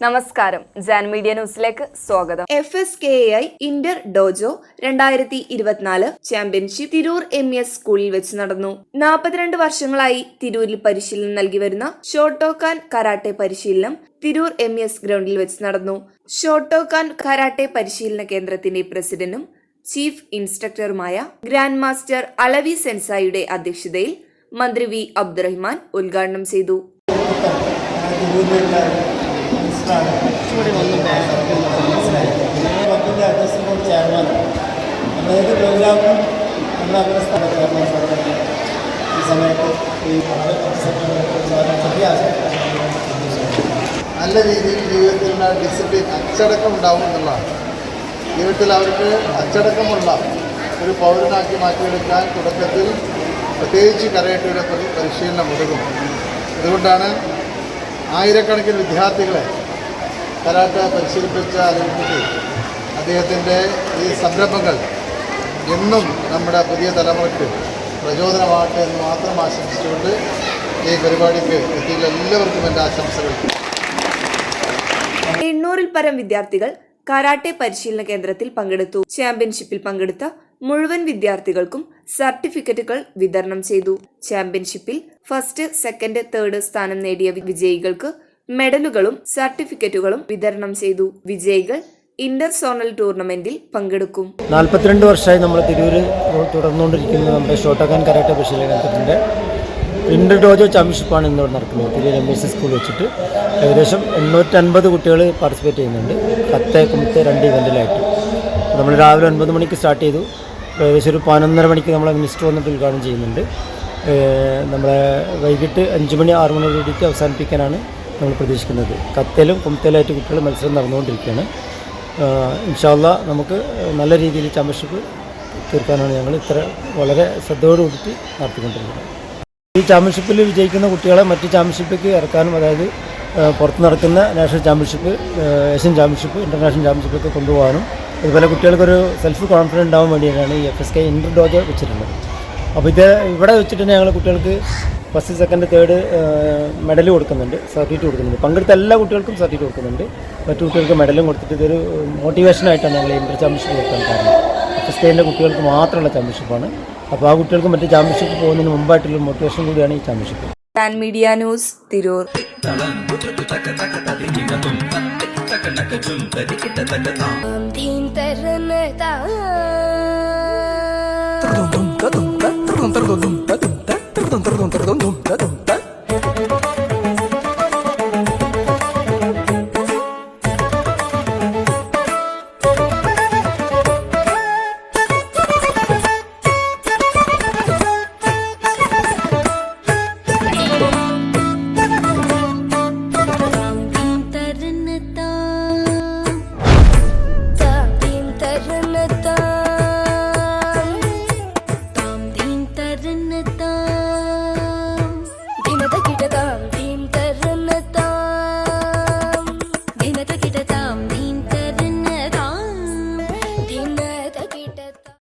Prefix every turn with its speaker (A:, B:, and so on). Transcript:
A: നമസ്കാരം, ജാൻ മീഡിയ ന്യൂസിലേക്ക് സ്വാഗതം. FSKAI Inter dojo 2024 championship Tirur MES സ്കൂളിൽ വെച്ച് നടന്നു. 42 വർഷങ്ങളായി തിരൂരിൽ പരിശീലനം നൽകി വരുന്ന ഷോട്ടോക്കാൻ കരാട്ടെ പരിശീലനം തിരൂർ MES ഗ്രൗണ്ടിൽ വെച്ച് നടന്നു. ഷോട്ടോക്കാൻ കരാട്ടെ പരിശീലന കേന്ദ്രത്തിന്റെ പ്രസിഡന്റും ചീഫ് ഇൻസ്ട്രക്ടറുമായ ഗ്രാൻഡ് മാസ്റ്റർ അലവി സെൻസായിയുടെ അധ്യക്ഷതയിൽ മന്ത്രി V. അബ്ദുറഹ്മാൻ ഉദ്ഘാടനം ചെയ്തു.
B: ഏത് പ്രോഗ്രാമും നമ്മുടെ ഈ സമയത്ത് നല്ല രീതിയിൽ ജീവിതത്തിലുള്ള ഡിസിപ്ലിൻ അച്ചടക്കം ഉണ്ടാവും എന്നുള്ളതാണ്. ജീവിതത്തിൽ അവർക്ക് അച്ചടക്കമുള്ള ഒരു പൗരനാക്കി മാറ്റിയെടുക്കാൻ തുടക്കത്തിൽ പ്രത്യേകിച്ച് കരാട്ടയുടെ പരിശീലനം ഒതുങ്ങും. അതുകൊണ്ടാണ് ആയിരക്കണക്കിന് വിദ്യാർത്ഥികളെ കരാട്ട പരിശീലിപ്പിച്ച അദ്ദേഹത്തിൻ്റെ ഈ സംരംഭങ്ങൾ എന്നും നമ്മുടെ പുതിയ തലമുറയ്ക്ക് പ്രചോദനമാകട്ടെ എന്ന് മാത്രം ആശംസിച്ചുകൊണ്ട് ഈ പരിപാടിക്ക് എത്തിയുള്ള എല്ലാവർക്കും എൻ്റെ ആശംസകൾ.
A: 800-ൽ പരം വിദ്യാർത്ഥികൾ കരാട്ടെ പരിശീലന കേന്ദ്രത്തിൽ പങ്കെടുത്തു. ചാമ്പ്യൻഷിപ്പിൽ പങ്കെടുത്ത മുഴുവൻ വിദ്യാർത്ഥികൾക്കും സർട്ടിഫിക്കറ്റുകൾ വിതരണം ചെയ്തു. ചാമ്പ്യൻഷിപ്പിൽ ഫസ്റ്റ്, സെക്കൻഡ്, തേർഡ് സ്ഥാനം നേടിയ വിജയികൾക്ക് മെഡലുകളും സർട്ടിഫിക്കറ്റുകളും വിതരണം ചെയ്തു. വിജയികൾ ഇന്റർ സോണൽ ടൂർണമെന്റിൽ പങ്കെടുക്കും.
B: 42 വർഷമായി നമ്മൾ തിരൂര് തുടർന്നുകൊണ്ടിരിക്കുന്ന നമ്മുടെ ഷോട്ടോക്കാൻ കരാട്ടെ പരിശീലന കേന്ദ്രത്തിൻ്റെ ഇന്റർ ഡോജോ ചാമ്പ്യൻഷിപ്പാണ് ഇന്നിവിടെ നടക്കുന്നത്. തിരൂർ MES സ്കൂൾ വെച്ചിട്ട് ഏകദേശം 850 കുട്ടികൾ പാർട്ടിസിപ്പേറ്റ് ചെയ്യുന്നുണ്ട്. 10 കുമ്പത്തെ 2 ഇവൻറ്റിലായിട്ട്. നമ്മൾ രാവിലെ 9 മണിക്ക് സ്റ്റാർട്ട് ചെയ്തു. ഏകദേശം ഒരു 11:30 മണിക്ക് നമ്മളെ മിനിസ്റ്റർ വന്നിട്ട് ഉദ്ഘാടനം ചെയ്യുന്നുണ്ട്. നമ്മളെ വൈകിട്ട് 5 മണി 6 മണിയോട് കൂടിയിട്ട് അവസാനിപ്പിക്കാനാണ് നമ്മൾ പ്രതീക്ഷിക്കുന്നത്. കത്തേലും കുമ്പത്തേലായിട്ട് കുട്ടികൾ മത്സരം നടന്നുകൊണ്ടിരിക്കുകയാണ്. ഇൻഷാ അല്ലാഹ് നമുക്ക് നല്ല രീതിയിൽ ചാമ്പ്യൻഷിപ്പ് തീർക്കാനാണ് ഞങ്ങൾ ഇത്ര വളരെ ശ്രദ്ധയോടുകൂടിയിട്ട് നടത്തിക്കൊണ്ടിരിക്കുന്നത്. ഈ ചാമ്പ്യൻഷിപ്പിൽ വിജയിക്കുന്ന കുട്ടികളെ മറ്റ് ചാമ്പ്യൻഷിപ്പിലേക്ക് ഇറക്കാനും, അതായത് പുറത്ത് നടക്കുന്ന national championship, Asian championship, international ചാമ്പ്യൻഷിപ്പൊക്കെ കൊണ്ടുപോകാനും, അതുപോലെ കുട്ടികൾക്കൊരു സെൽഫ് കോൺഫിഡൻസ് ഉണ്ടാവാൻ വേണ്ടിയിട്ടാണ് ഈ FSKAI ഇന്റർ ഡോജോ വെച്ചിട്ടുള്ളത്. അപ്പോൾ ഇവിടെ വെച്ചിട്ട് തന്നെ ഞങ്ങൾ കുട്ടികൾക്ക് ഫസ്റ്റ്, സെക്കൻഡ്, തേർഡ് മെഡൽ കൊടുക്കുന്നുണ്ട്, സർട്ടിഫിക്കറ്റ് കൊടുക്കുന്നുണ്ട്. പങ്കെടുത്ത എല്ലാ കുട്ടികൾക്കും സർട്ടിഫിക്കറ്റ് കൊടുക്കുന്നുണ്ട്. മറ്റു കുട്ടികൾക്ക് മെഡലും കൊടുത്തിട്ട് ഇതൊരു മോട്ടിവേഷനായിട്ടാണ് ഞങ്ങൾ ഇന്റർ ചാമ്പ്യൻഷിപ്പ് കൊടുക്കാൻ കാരണം. FSKAIൻ്റെ കുട്ടികൾക്ക് മാത്രമുള്ള ചാമ്പ്യൻഷിപ്പാണ്. അപ്പോൾ ആ കുട്ടികൾക്ക് മറ്റ് ചാമ്പ്യൻഷിപ്പ് പോകുന്നതിന് മുമ്പായിട്ടുള്ള മോട്ടിവേഷൻ കൂടിയാണ് ഈ championship.
A: Jan media news, Tirur.
C: Terdum, terdum, terdum, terdum, terdum, terdum, terdum, terdum, terdum, terdum.